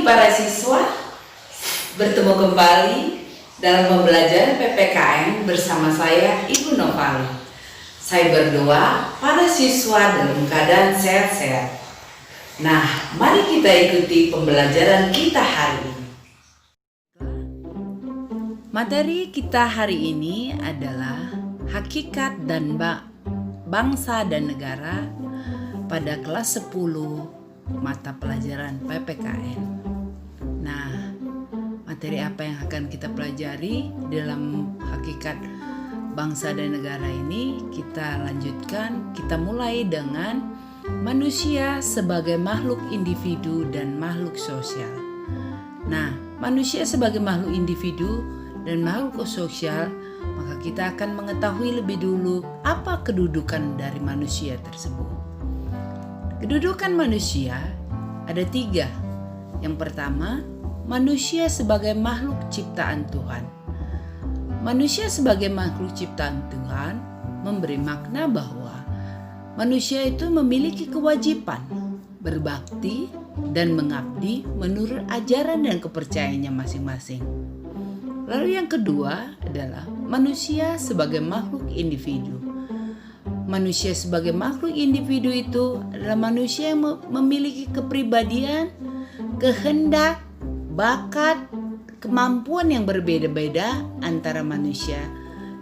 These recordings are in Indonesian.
para siswa, bertemu kembali dalam pembelajaran PPKN bersama saya Ibu Novali. Saya berdoa para siswa dalam keadaan sehat-sehat. Nah, mari kita ikuti pembelajaran kita hari ini. Materi kita hari ini adalah hakikat dan bangsa dan negara pada kelas 10 mata pelajaran PPKN. Nah, materi apa yang akan kita pelajari dalam hakikat bangsa dan negara ini? Kita lanjutkan, kita mulai dengan manusia sebagai makhluk individu dan makhluk sosial. Nah, manusia sebagai makhluk individu dan makhluk sosial, maka kita akan mengetahui lebih dulu apa kedudukan dari manusia tersebut. Kedudukan manusia ada 3. Yang pertama, manusia sebagai makhluk ciptaan Tuhan. Manusia sebagai makhluk ciptaan Tuhan memberi makna bahwa manusia itu memiliki kewajiban berbakti dan mengabdi menurut ajaran dan kepercayaannya masing-masing. Lalu yang kedua adalah manusia sebagai makhluk individu. Manusia sebagai makhluk individu itu adalah manusia yang memiliki kepribadian, kehendak, bakat, kemampuan yang berbeda-beda antara manusia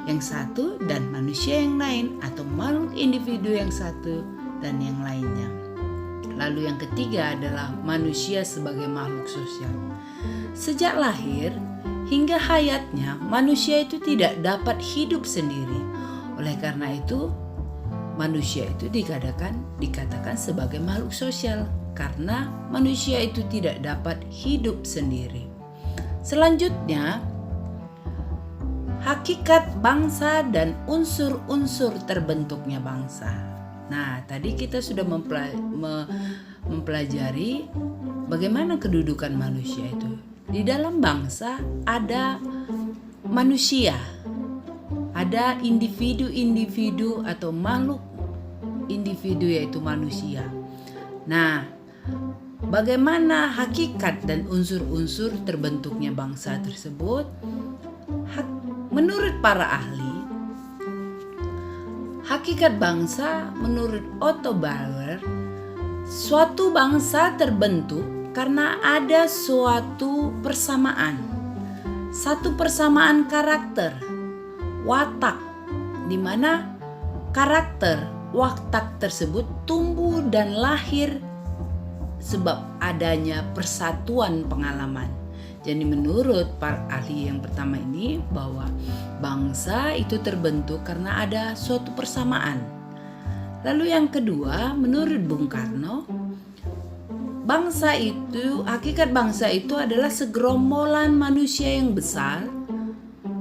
yang satu dan manusia yang lain, atau makhluk individu yang satu dan yang lainnya. Lalu yang ketiga adalah manusia sebagai makhluk sosial. Sejak lahir hingga hayatnya, manusia itu tidak dapat hidup sendiri. Oleh karena itu, manusia itu dikatakan sebagai makhluk sosial karena manusia itu tidak dapat hidup sendiri. Selanjutnya, hakikat bangsa dan unsur-unsur terbentuknya bangsa. Nah, tadi kita sudah mempelajari bagaimana kedudukan manusia itu. Di dalam bangsa ada manusia, ada individu-individu atau makhluk individu yaitu manusia. Nah, bagaimana hakikat dan unsur-unsur terbentuknya bangsa tersebut? Menurut para ahli, hakikat bangsa menurut Otto Bauer, suatu bangsa terbentuk karena ada suatu persamaan. Satu persamaan karakter, watak, di mana karakter watak tersebut tumbuh dan lahir sebab adanya persatuan pengalaman. Jadi menurut para ahli yang pertama ini bahwa bangsa itu terbentuk karena ada suatu persamaan. Lalu yang kedua, menurut Bung Karno, hakikat bangsa itu adalah segerombolan manusia yang besar.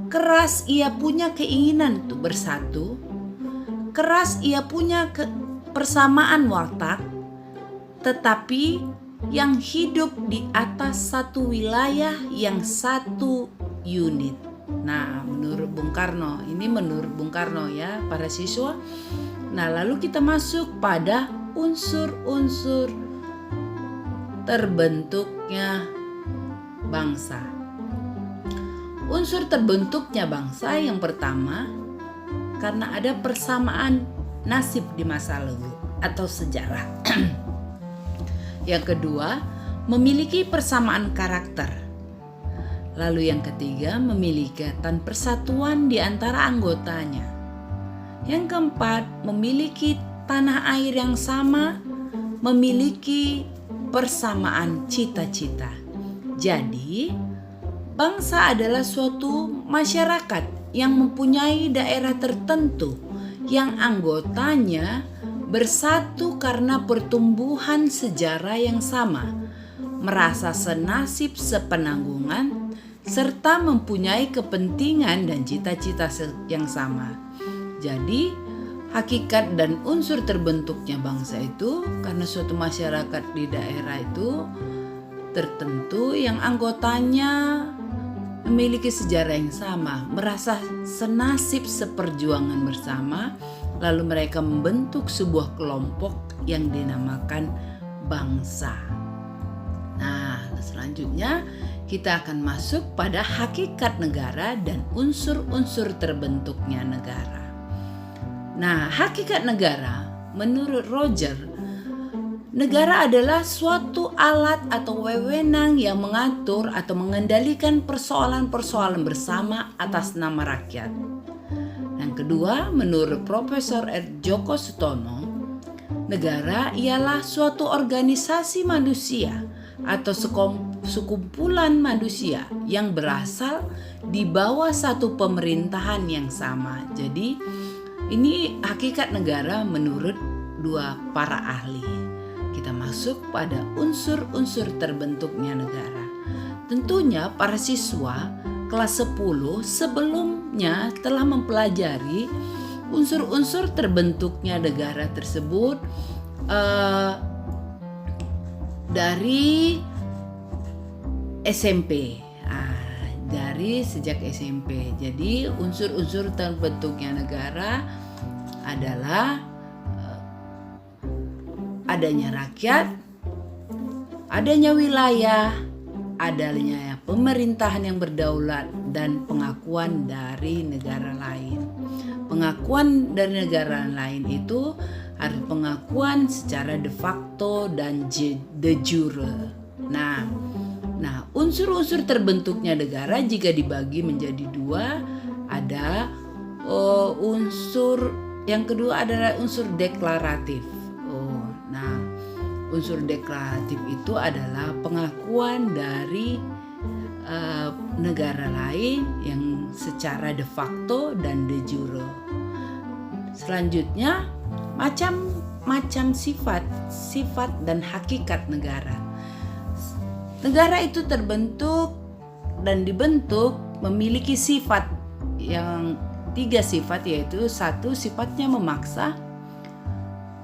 Keras ia punya keinginan untuk bersatu, keras ia punya persamaan watak, tetapi yang hidup di atas satu wilayah yang satu unit. Nah, menurut Bung Karno, ini menurut Bung Karno ya para siswa. Nah, lalu kita masuk pada unsur-unsur terbentuknya bangsa. Unsur terbentuknya bangsa yang pertama, karena ada persamaan nasib di masa lalu atau sejarah. Yang kedua, memiliki persamaan karakter. Lalu yang ketiga, memiliki persatuan di antara anggotanya. Yang keempat, memiliki tanah air yang sama, memiliki persamaan cita-cita. Jadi, bangsa adalah suatu masyarakat yang mempunyai daerah tertentu yang anggotanya bersatu karena pertumbuhan sejarah yang sama, merasa senasib sepenanggungan, serta mempunyai kepentingan dan cita-cita yang sama. Jadi, hakikat dan unsur terbentuknya bangsa itu karena suatu masyarakat di daerah itu tertentu yang anggotanya memiliki sejarah yang sama, merasa senasib seperjuangan bersama, lalu mereka membentuk sebuah kelompok yang dinamakan bangsa. Nah, Selanjutnya kita akan masuk pada hakikat negara dan unsur-unsur terbentuknya negara. Nah, hakikat negara menurut Roger, negara adalah suatu alat atau wewenang yang mengatur atau mengendalikan persoalan-persoalan bersama atas nama rakyat. Yang kedua, menurut Profesor R. Djoko Sutono, negara ialah suatu organisasi manusia atau sekumpulan manusia yang berasal di bawah satu pemerintahan yang sama. Jadi ini hakikat negara menurut dua para ahli. Kita masuk pada unsur-unsur terbentuknya negara. Tentunya para siswa kelas 10 sebelumnya telah mempelajari unsur-unsur terbentuknya negara tersebut dari SMP, dari sejak SMP. Jadi unsur-unsur terbentuknya negara adalah adanya rakyat, adanya wilayah, adanya pemerintahan yang berdaulat, dan pengakuan dari negara lain. Pengakuan dari negara lain itu ada pengakuan secara de facto dan de jure. Nah, unsur-unsur terbentuknya negara jika dibagi menjadi dua, ada unsur yang kedua adalah unsur deklaratif. Unsur deklaratif itu adalah pengakuan dari negara lain yang secara de facto dan de jure. Selanjutnya, macam-macam sifat dan hakikat negara. Negara itu terbentuk dan dibentuk memiliki sifat yang 3 sifat, yaitu 1, sifatnya memaksa.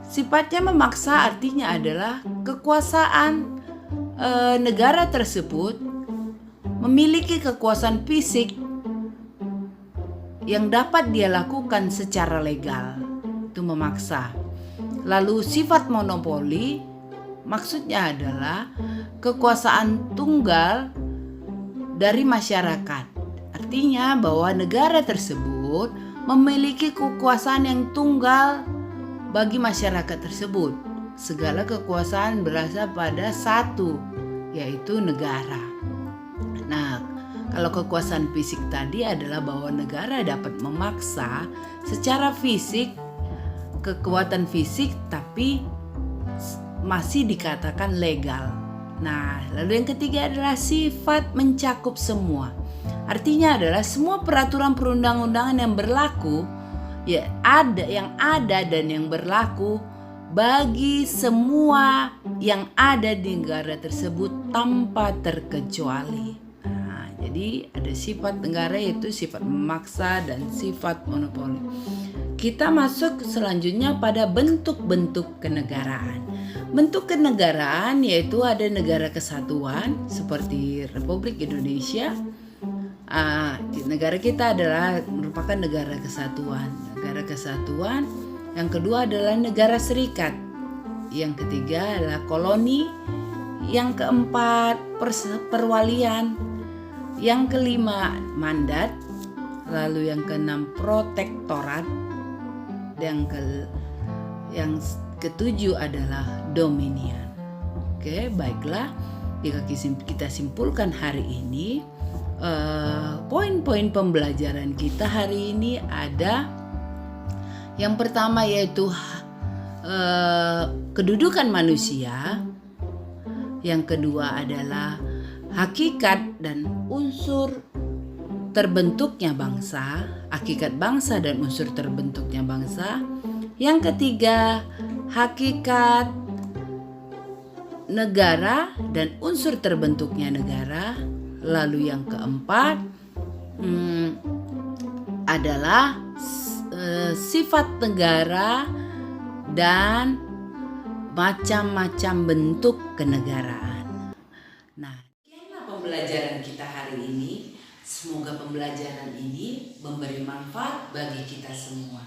Sifatnya memaksa artinya adalah kekuasaan negara tersebut memiliki kekuasaan fisik yang dapat dia lakukan secara legal. Itu memaksa. Lalu sifat monopoli maksudnya adalah kekuasaan tunggal dari masyarakat. Artinya bahwa negara tersebut memiliki kekuasaan yang tunggal bagi masyarakat tersebut. Segala kekuasaan berasal pada satu, yaitu negara. Nah, kalau kekuasaan fisik tadi adalah bahwa negara dapat memaksa secara fisik, kekuatan fisik, tapi masih dikatakan legal. Nah, lalu yang ketiga adalah sifat mencakup semua. Artinya adalah semua peraturan perundang-undangan yang berlaku, yang ada dan yang berlaku bagi semua yang ada di negara tersebut tanpa terkecuali. Jadi ada sifat negara, yaitu sifat memaksa dan sifat monopoli. Kita masuk selanjutnya pada bentuk-bentuk kenegaraan. Bentuk kenegaraan yaitu ada negara kesatuan seperti Republik Indonesia. Negara kita adalah merupakan negara kesatuan. Negara kesatuan. Yang kedua adalah negara serikat. Yang ketiga adalah koloni. Yang keempat perwalian. Yang kelima mandat, lalu yang keenam protektorat, yang ketujuh adalah dominion. Oke, baiklah, jika kita simpulkan hari ini, poin-poin pembelajaran kita hari ini ada yang pertama yaitu kedudukan manusia, yang kedua adalah hakikat dan unsur terbentuknya bangsa, hakikat bangsa dan unsur terbentuknya bangsa. Yang ketiga, hakikat negara dan unsur terbentuknya negara. Lalu yang keempat adalah sifat negara dan macam-macam bentuk kenegaraan. Nah, pembelajaran kita hari ini. Semoga pembelajaran ini memberi manfaat bagi kita semua.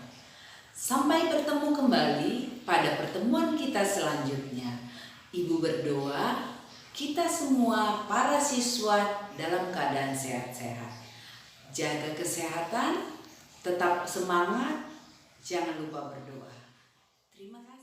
Sampai bertemu kembali pada pertemuan kita selanjutnya. Ibu berdoa, kita semua para siswa dalam keadaan sehat-sehat. Jaga kesehatan, tetap semangat, jangan lupa berdoa. Terima kasih.